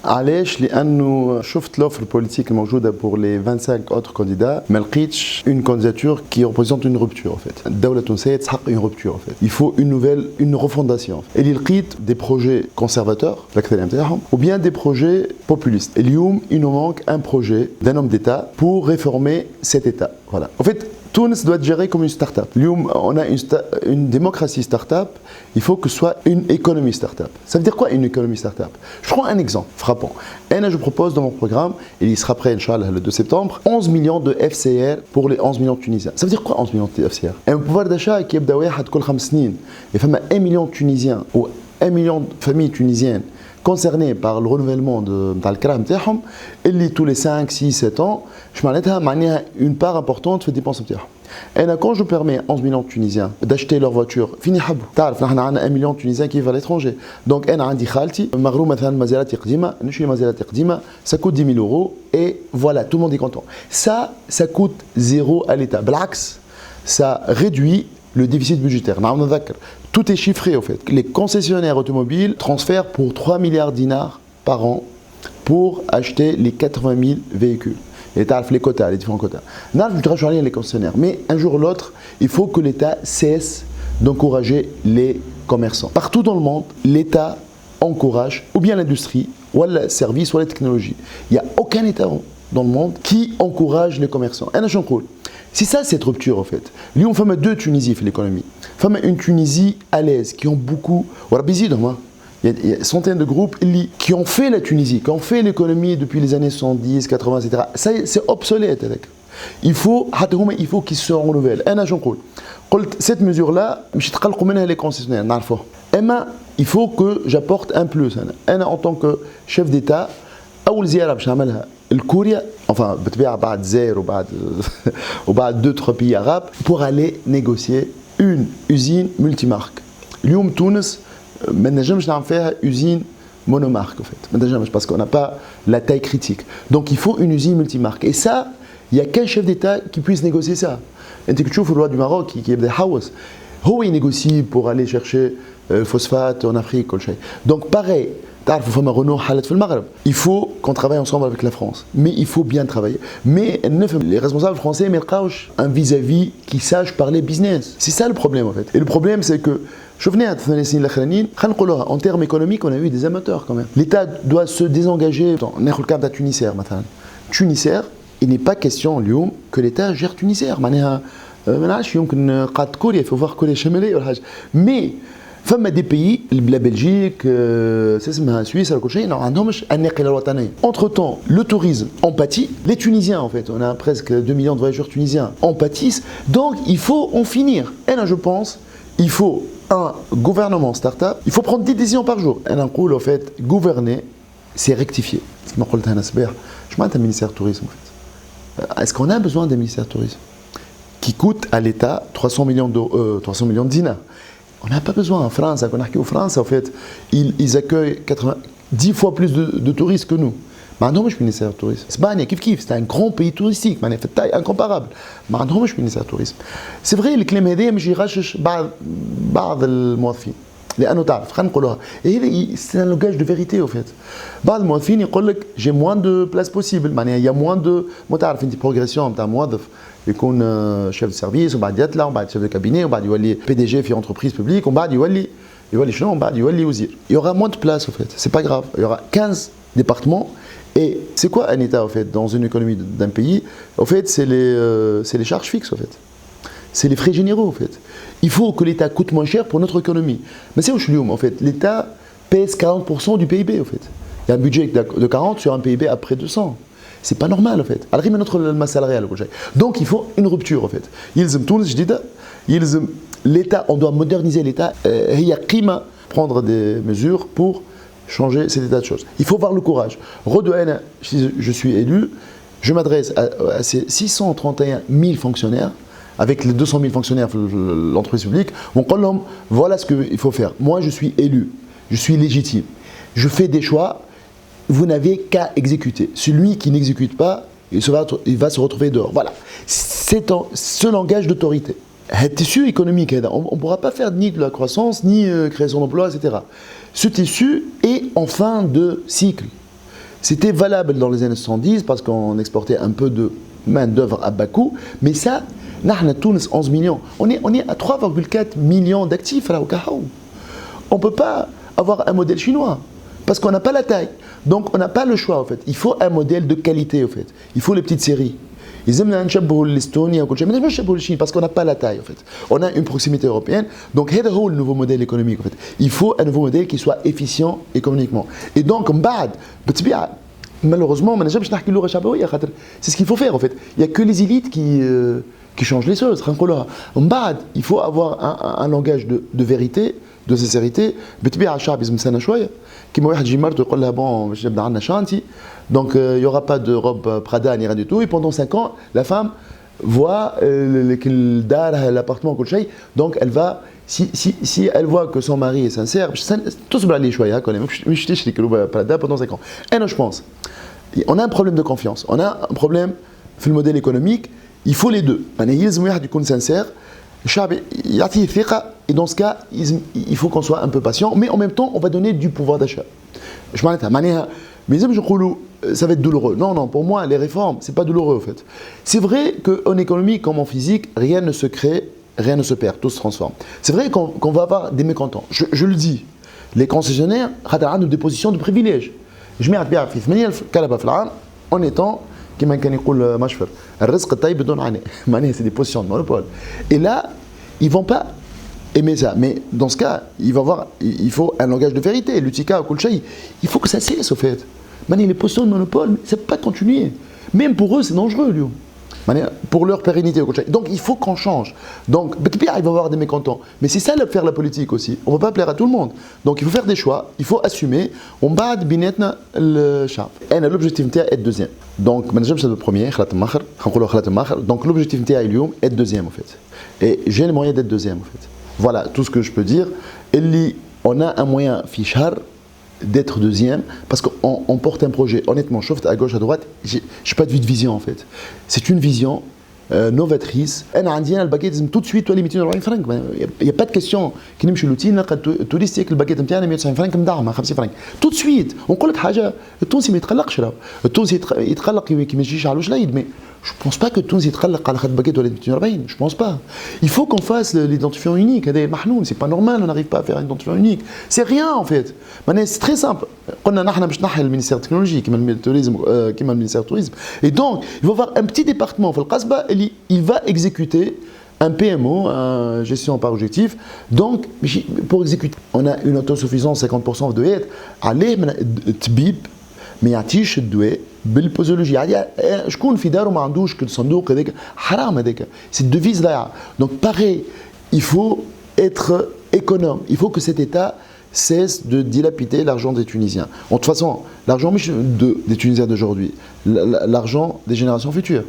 علاش؟ لانه شفت l'offre politique الموجوده pour les 25 autres candidats ما لقيتش une candidature qui représente une rupture en fait. الدوله التونسيه تسحق une rupture en fait. Il faut une refondation. اللي لقيت des projets conservateurs الاكثريه نتاعهم ou bien des projets populistes. اليوم il nous manque un projet d'un homme d'État pour réformer cet État. Voilà. En fait Tunis doit être géré comme une start-up. On a une démocratie start-up, il faut que ce soit une économie start-up. Ça veut dire quoi une économie start-up? Je prends un exemple frappant. Et là, je propose dans mon programme, et il sera prêt, Inch'Allah, le 2 septembre, 11 millions de FCR pour les 11 millions de Tunisiens. Ça veut dire quoi 11 millions de FCR? Un pouvoir d'achat qui est de 5 سنين. Et fait 1 million de Tunisiens ou 1 million de familles tunisiennes concernés par le renouvellement de الكرا نتاعهم اللي tous les 5, 6, 7 ans معناتها une part importante في الديبونس نتاعهم. Et quand je permets 11 millions de Tunisiens d'acheter leur voiture فين يحبوا تعرف نحن عندنا 1 million de Tunisiens qui vivent à l'étranger. Donc انا عندي خالتي مغروم مثلا مازالاتي قديمه نشري مازالاتي قديمه ça coûte 10 000 euros et voilà tout le monde est content. Ça coûte zéro à l'État. بالعكس ça réduit le déficit budgétaire. Tout est chiffré au fait. Les concessionnaires automobiles transfèrent pour 3 milliards de dinars par an pour acheter les 80 000 véhicules. Et tu les quotas, les différents quotas. Les concessionnaires. Mais un jour ou l'autre, il faut que l'État cesse d'encourager les commerçants. Partout dans le monde, l'État encourage ou bien l'industrie, ou le service, ou la technologie. Il n'y a aucun État dans le monde qui encourage les commerçants. C'est ça cette rupture en fait. Lui, on fait deux Tunisies pour l'économie. On fait une Tunisie à l'aise, qui ont beaucoup. Il y a centaines de groupes qui ont fait la Tunisie, qui ont fait l'économie depuis les années 70, 80, etc. Ça, c'est obsolète. Il faut qu'ils se renouvellent. Cette mesure-là, les concessionnaires. Il faut que j'apporte un plus. En tant que chef d'État, الكوريا enfin بتبيع بعد زير وبعد 2-3 pays arabes pour aller négocier une usine multimarque. اليوم تونس ما نجمش نعمل فيها usine monomarque en fait. ما نجمش parce qu'on n'a pas la taille critique. Donc il faut une usine multimarque et ça il y a qu'un chef d'État qui puisse négocier ça. انت كتشوف الرoi du Maroc qui يبدا يحوس هو ينégocier pour aller chercher phosphate en Afrique كل شيء. Donc pareil il faut qu'on travaille ensemble avec la France, mais il faut bien travailler. Mais les responsables français mettent un vis-à-vis qui sache parler business. C'est ça le problème en fait. Et le problème c'est que, en termes économiques, on a eu des amateurs quand même. L'État doit se désengager. On a le cas d'un Tunisaire. Tunisaire, il n'est pas question que l'État gère Tunisaire. Il faut voir que les chemins. Mais فما des pays, la Belgique, la Suisse, entre temps, le tourisme en pâtit, les Tunisiens en fait, on a presque 2 millions de voyageurs tunisiens en pâtissent, donc il faut en finir. Et là je pense, il faut un gouvernement start-up, il faut prendre des décisions par jour. Et un coup, en fait, gouverner, c'est rectifier. Je m'en un ministère du tourisme en fait. Est-ce qu'on a besoin d'un ministère du tourisme qui coûte à l'État 300 millions de dinars? On n'a pas besoin en France, en France, en fait, ils accueillent 10 fois plus de touristes que nous. Mais non, je suis ministère du tourisme. C'est un grand pays touristique, mais une taille incomparable. Mais non, je suis ministère du tourisme. C'est vrai, les clés هذه مش يغشش بعض الموظفين. لأنه تعرف خلينا نقولها. Et c'est un langage de vérité en fait. بعض الموظفين يقول لك j'ai moins de place possible. معناها il y a moins de ما تعرف انت progression نتاع موظف. يكون chef de service ومن بعد يطلع ومن بعد chef de cabinet ومن بعد يولي PDG في entreprise publique ومن بعد يولي شنو ومن بعد يولي وزير. Il y aura moins de place en fait. C'est pas grave. Il y aura 15 départements. Et c'est quoi un État en fait dans une économie d'un pays? En fait, c'est les charges fixes en fait. C'est les frais généraux en fait. Il faut que l'État coûte moins cher pour notre économie. Mais c'est au Chilioum en fait. L'État pèse 40% du PIB en fait. Il y a un budget de 40 sur un PIB à près de 100. C'est pas normal en fait. Alors, notre masse salariale. Donc il faut une rupture en fait. L'État, on doit moderniser l'État. Il y a climat, prendre des mesures pour changer cet état de choses. Il faut avoir le courage. Si je suis élu, je m'adresse à ces 631 000 fonctionnaires, avec les 200 000 fonctionnaires de l'entreprise publique, voilà ce qu'il faut faire. Moi, je suis élu, je suis légitime, je fais des choix, vous n'avez qu'à exécuter. Celui qui n'exécute pas, il va se retrouver dehors. Voilà. C'est ce langage d'autorité. Le tissu économique, on ne pourra pas faire ni de la croissance, ni création d'emplois, etc. Ce tissu est en fin de cycle. C'était valable dans les années 70 parce qu'on exportait un peu de main-d'œuvre à bas coût, mais ça, Tunis, 11 millions. On est à 3,4 millions d'actifs là au Cahao. On ne peut pas avoir un modèle chinois parce qu'on n'a pas la taille. Donc on n'a pas le choix en fait. Il faut un modèle de qualité en fait. Il faut les petites séries. Ils aiment l'Estonie ou mais pas la Chine parce qu'on n'a pas la taille en fait. On a une proximité européenne. Donc c'est le nouveau modèle économique en fait. Il faut un nouveau modèle qui soit efficient économiquement. Et donc malheureusement, c'est ce qu'il faut faire en fait. Il n'y a que les élites qui changent les choses. Il faut avoir un langage de vérité, de sincérité. Donc il n'y aura pas de robe Prada ni rien du tout. Et pendant 5 ans, la femme voit l'appartement. Donc elle va, si elle voit que son mari est sincère, pendant 5 ans. Et non, je pense, on a un problème de confiance, on a un problème dans le modèle économique, il faut les deux. Il faut sincère. Et dans ce cas, il faut qu'on soit un peu patient, mais en même temps, on va donner du pouvoir d'achat. Mais ça va être douloureux. Non, pour moi, les réformes, c'est pas douloureux en fait. C'est vrai qu'en économie comme en physique, rien ne se crée, rien ne se perd, tout se transforme. C'est vrai qu'on va avoir des mécontents. Je le dis, les concessionnaires ont des positions de privilège. Je mets à bien en étant كما كان يقول مشفر الرزق الطيب بدون عناء معناها c'est des positions de monopole. Et là, ils vont pas aimer ça. Mais dans ce cas, il faut un langage de vérité. L'utika, il faut que ça cesse au fait. Les positions de monopole, ça ne peut pas continuer. Même pour eux, c'est dangereux, lui. Pour leur pérennité. Donc il faut qu'on change. Donc il va y avoir des mécontents. Mais c'est ça faire la politique aussi. On ne va pas plaire à tout le monde. Donc il faut faire des choix, il faut assumer. On bat le chat. Et l'objectif est être deuxième. Donc c'est le premier. Donc l'objectif est être deuxième en fait. Et j'ai le moyen d'être deuxième en fait. Voilà tout ce que je peux dire. Et on a un moyen fichard d'être deuxième parce qu'on porte un projet. Honnêtement, je à gauche, à droite, j'ai pas de vision en fait. C'est une vision novatrice. Tout de suite, il n'y a pas de question. Touristique, le baguette tout de suite. On dit que Tunis ما يتقلقش Tunis يتقلق كي ما يجيش على العيد mais je ne pense pas que Tunis يتقلق على خاطر baguette ولا 240. Je ne pense pas. Il faut qu'on fasse l'identifiant unique. C'est pas normal, on n'arrive pas à faire un identifiant unique. C'est rien en fait. C'est très simple. On a le ministère de la technologie, qui est le ministère du tourisme. Et donc, il va y avoir un petit département, il va exécuter un PMO, gestion par objectif. Donc, pour exécuter, on a une autosuffisance 50% de l'aide. Allez, tbib, mais يعطيش الدواء بالبوزولوجي شكون في داره ما عندوش الصندوق هذاك حرام هذاك c'est une devise là. Donc pareil, il faut être économe, il faut que cet État cesse de dilapider l'argent des Tunisiens. De toute façon, l'argent des Tunisiens d'aujourd'hui, l'argent des générations futures.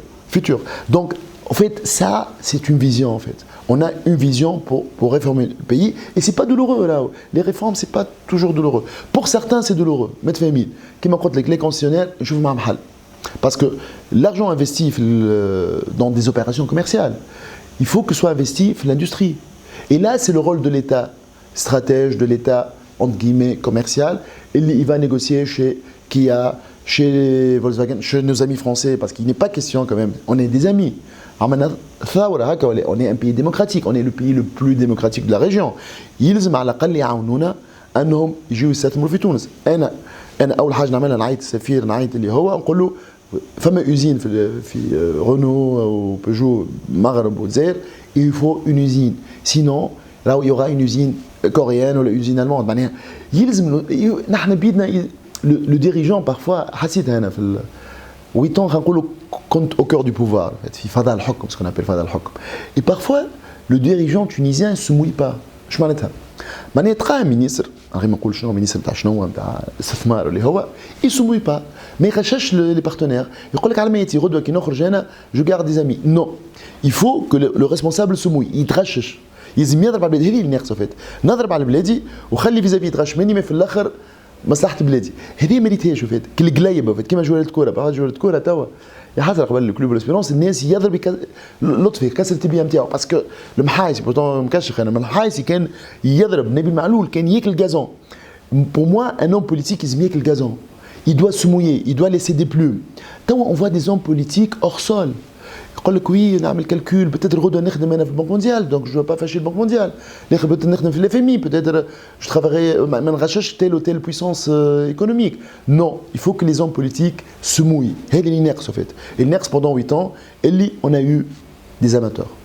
Donc en fait, ça, c'est une vision en fait. On a une vision pour réformer le pays et c'est pas douloureux là. Les réformes, c'est pas toujours douloureux. Pour certains, c'est douloureux. Qui m'a dit les concessionnaires, je vous m'en parce que l'argent investi dans des opérations commerciales, il faut que soit investi dans l'industrie. Et là, c'est le rôle de l'État, stratège de l'État entre guillemets commercial. Il va négocier chez Kia, chez Volkswagen, chez nos amis français, parce qu'il n'est pas question quand même. On est des amis. On est un pays démocratique, on est le pays le plus démocratique de la région. يلزم على الأقل يعاونونا أنهم يجيو يستثمروا في تونس. أنا أول حاجة نعملها نعيط السفير نعيط اللي هو نقول له فما usine في رونو أو بيجو المغرب والجزائر il faut une usine. Sinon là il y aura une usine coréenne ou une usine allemande. معناها يلزم نحن بيدنا le dirigeant parfois حسيت هنا في 8 ans compte au cœur du pouvoir, en fait, ce qu'on appelle Fada al-Hukm. Et parfois, le dirigeant tunisien ne se mouille pas. Je m'en ai dit, un ministre, il ne se mouille pas, mais il recherche les partenaires. Il dit, je garde des amis. Non, il faut que le responsable se mouille, il recherche. يلزم يضرب على بلادي هذه اللي ناقصه فات نضرب على بلادي وخلي فيزافي يتغش مني ما في الاخر مصلحه بلادي هذه ما ريتهاش فات كل قلايبه فات كيما جوله الكره بعد جوله الكره توا يا حسره قبل الكلوب الاسبيرونس الناس يضرب لطفي كسر التبيه نتاعو باسكو المحايسي بورتون مكشخ انا المحايسي كان يضرب نبيل معلول كان ياكل غازون. Pour moi, un homme politique, il se met avec le gazon. il doit se mouiller, il doit laisser des plumes. On voit des hommes politiques hors sol. يقول لك وي نعمل كالكول peut-être غدوه نخدم انا في البنك مونديال دونك جو با فاشي البنك مونديال peut-être نخدم في الاف ام اي peut-être je travaillerai ما نغشش telle ou telle puissance économique. Non, il faut que les hommes politiques se mouillent. هذا اللي ناقص en fait. Et ناقص pendant 8 ans اللي on a eu des amateurs.